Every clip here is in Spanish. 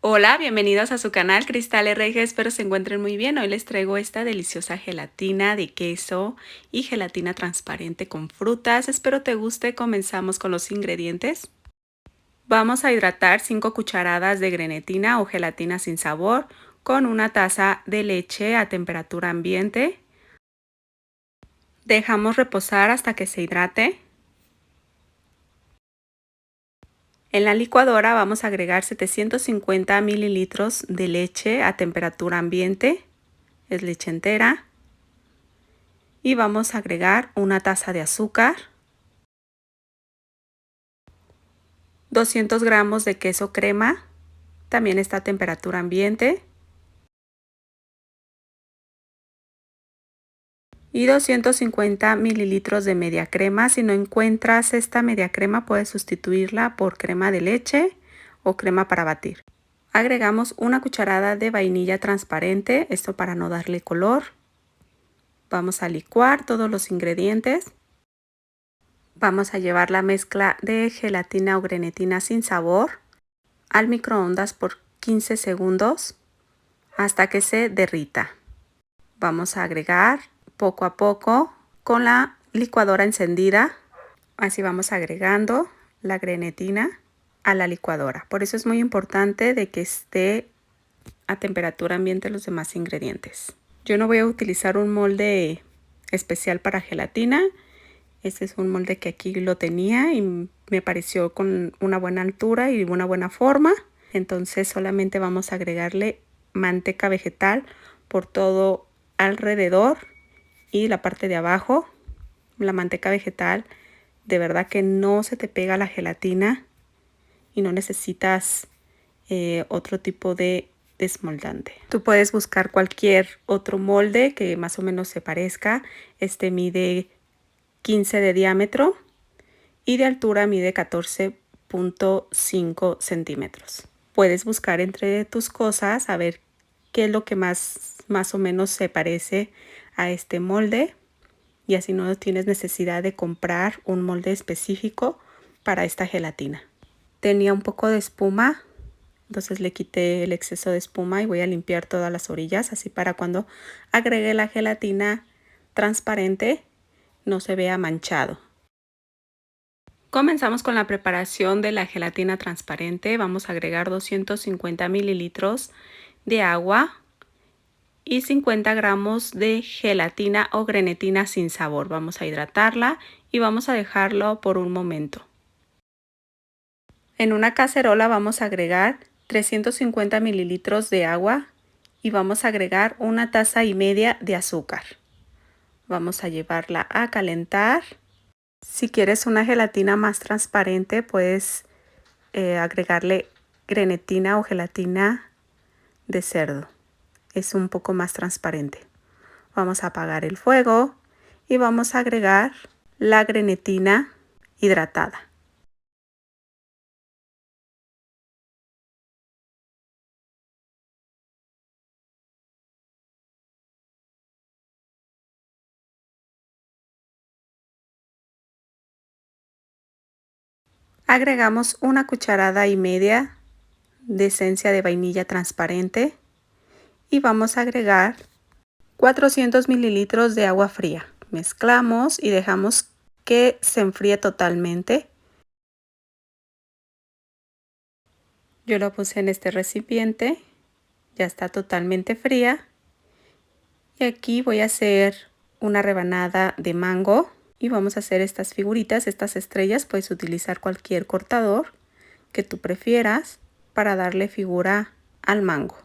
Hola, bienvenidos a su canal Cristal RG, espero se encuentren muy bien. Hoy les traigo esta deliciosa gelatina de queso y gelatina transparente con frutas. Espero te guste. Comenzamos con los ingredientes. Vamos a hidratar 5 cucharadas de grenetina o gelatina sin sabor con una taza de leche a temperatura ambiente. Dejamos reposar hasta que se hidrate. En la licuadora vamos a agregar 750 mililitros de leche a temperatura ambiente, es leche entera, y vamos a agregar una taza de azúcar, 200 gramos de queso crema, también está a temperatura ambiente, y 250 mililitros de media crema. Si no encuentras esta media crema, puedes sustituirla por crema de leche o crema para batir. Agregamos una cucharada de vainilla transparente, esto para no darle color. Vamos a licuar todos los ingredientes. Vamos a llevar la mezcla de gelatina o grenetina sin sabor al microondas por 15 segundos hasta que se derrita. Vamos a agregar poco a poco con la licuadora encendida. Así vamos agregando la grenetina a la licuadora. Por eso es muy importante de que esté a temperatura ambiente los demás ingredientes. Yo no voy a utilizar un molde especial para gelatina. Este es un molde que aquí lo tenía y me pareció con una buena altura y una buena forma. Entonces solamente vamos a agregarle manteca vegetal por todo alrededor y la parte de abajo. La manteca vegetal de verdad que no se te pega la gelatina y no necesitas otro tipo de desmoldante. Tú puedes buscar cualquier otro molde que más o menos se parezca. Este mide 15 de diámetro y de altura mide 14.5 centímetros. Puedes buscar entre tus cosas a ver qué es lo que más o menos se parece a este molde, y así no tienes necesidad de comprar un molde específico para esta gelatina. Tenía un poco de espuma, entonces le quité el exceso de espuma y voy a limpiar todas las orillas, así para cuando agregue la gelatina transparente no se vea manchado. Comenzamos con la preparación de la gelatina transparente. Vamos a agregar 250 mililitros de agua y 50 gramos de gelatina o grenetina sin sabor. Vamos a hidratarla y vamos a dejarlo por un momento. En una cacerola vamos a agregar 350 mililitros de agua y vamos a agregar una taza y media de azúcar. Vamos a llevarla a calentar. Si quieres una gelatina más transparente, puedes agregarle grenetina o gelatina de cerdo. Es un poco más transparente. Vamos a apagar el fuego y vamos a agregar la grenetina hidratada. Agregamos una cucharada y media de esencia de vainilla transparente y vamos a agregar 400 mililitros de agua fría. Mezclamos y dejamos que se enfríe totalmente. Yo lo puse en este recipiente, ya está totalmente fría. Y aquí voy a hacer una rebanada de mango y vamos a hacer estas figuritas, estas estrellas. Puedes utilizar cualquier cortador que tú prefieras para darle figura al mango.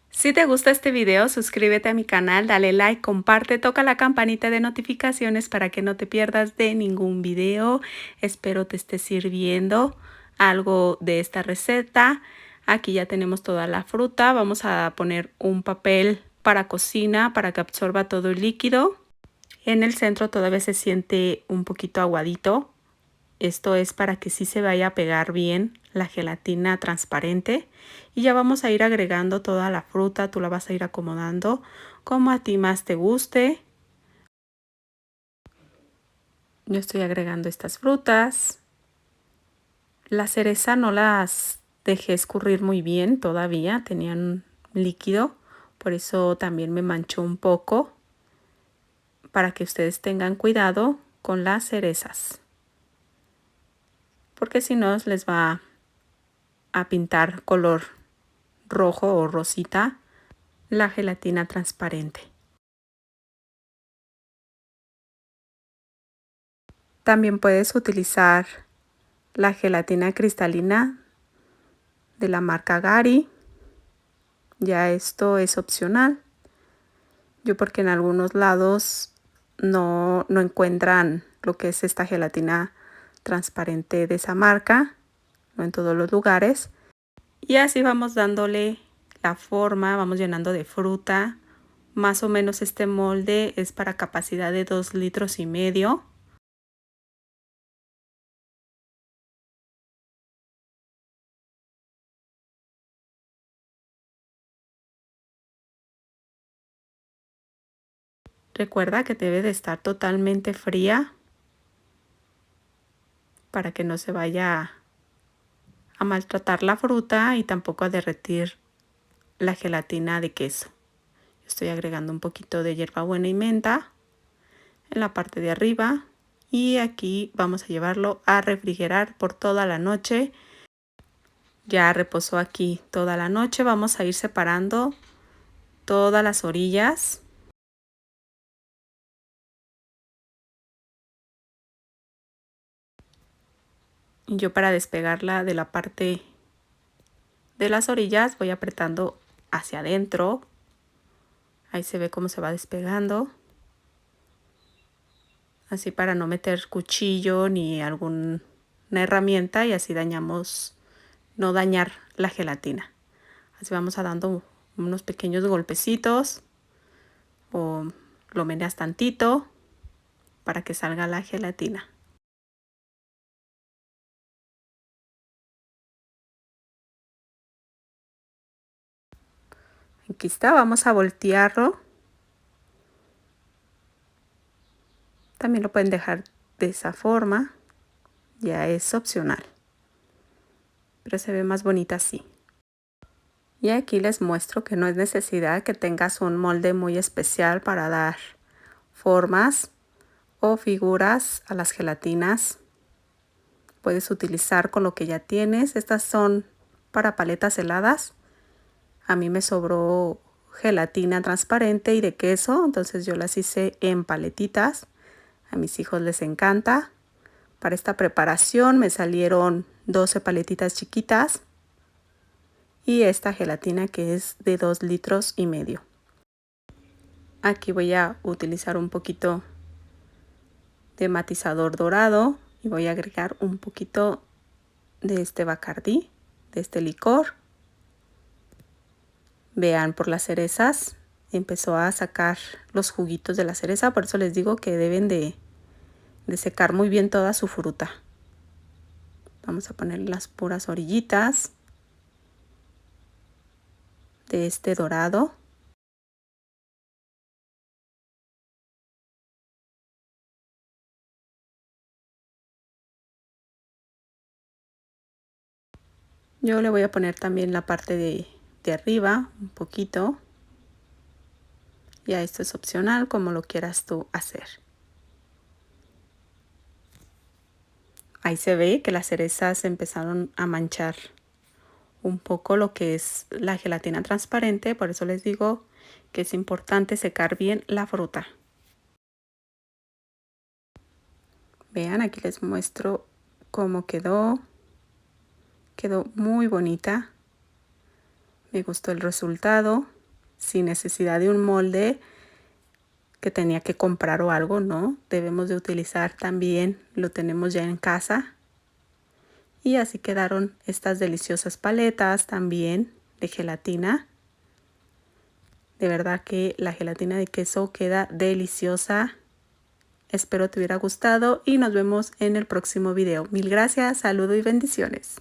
Si te gusta este video, suscríbete a mi canal, dale like, comparte, toca la campanita de notificaciones para que no te pierdas de ningún video. Espero te esté sirviendo algo de esta receta. Aquí ya tenemos toda la fruta. Vamos a poner un papel para cocina para que absorba todo el líquido. En el centro todavía se siente un poquito aguadito. Esto es para que sí se vaya a pegar bien la gelatina transparente. Y ya vamos a ir agregando toda la fruta. Tú la vas a ir acomodando como a ti más te guste. Yo estoy agregando estas frutas. La cereza no las dejé escurrir muy bien todavía, tenían líquido, por eso también me manchó un poco, para que ustedes tengan cuidado con las cerezas, porque si no les va a pintar color rojo o rosita la gelatina transparente. También puedes utilizar la gelatina cristalina de la marca Gary. Ya esto es opcional. Yo porque en algunos lados no encuentran lo que es esta gelatina transparente de esa marca, no en todos los lugares. Y así vamos dándole la forma, vamos llenando de fruta. Más o menos este molde es para capacidad de 2,5 litros. Recuerda que debe de estar totalmente fría para que no se vaya a maltratar la fruta y tampoco a derretir la gelatina de queso. Estoy agregando un poquito de hierbabuena y menta en la parte de arriba y aquí vamos a llevarlo a refrigerar por toda la noche. Ya reposó aquí toda la noche. Vamos a ir separando todas las orillas. Y yo para despegarla de la parte de las orillas voy apretando hacia adentro. Ahí se ve cómo se va despegando. Así para no meter cuchillo ni alguna herramienta y así no dañar la gelatina. Así vamos dando unos pequeños golpecitos o lo meneas tantito para que salga la gelatina. Aquí está, vamos a voltearlo. También lo pueden dejar de esa forma, ya es opcional, pero se ve más bonita así. Y aquí les muestro que no es necesidad que tengas un molde muy especial para dar formas o figuras a las gelatinas. Puedes utilizar con lo que ya tienes. Estas son para paletas heladas. A mí me sobró gelatina transparente y de queso, entonces yo las hice en paletitas. A mis hijos les encanta. Para esta preparación me salieron 12 paletitas chiquitas y esta gelatina que es de 2,5 litros. Aquí voy a utilizar un poquito de matizador dorado y voy a agregar un poquito de este Bacardí, de este licor. Vean, por las cerezas empezó a sacar los juguitos de la cereza, por eso les digo que deben de secar muy bien toda su fruta. Vamos a poner las puras orillitas de este dorado. Yo le voy a poner también la parte de arriba un poquito. Ya esto es opcional, como lo quieras tú hacer. Ahí se ve que las cerezas empezaron a manchar un poco lo que es la gelatina transparente, por eso les digo que es importante secar bien la fruta. Vean, aquí les muestro cómo quedó. Quedó muy bonita. Me gustó el resultado, sin necesidad de un molde que tenía que comprar o algo, ¿no? Debemos de utilizar también, lo tenemos ya en casa. Y así quedaron estas deliciosas paletas también de gelatina. De verdad que la gelatina de queso queda deliciosa. Espero te hubiera gustado y nos vemos en el próximo video. Mil gracias, saludos y bendiciones.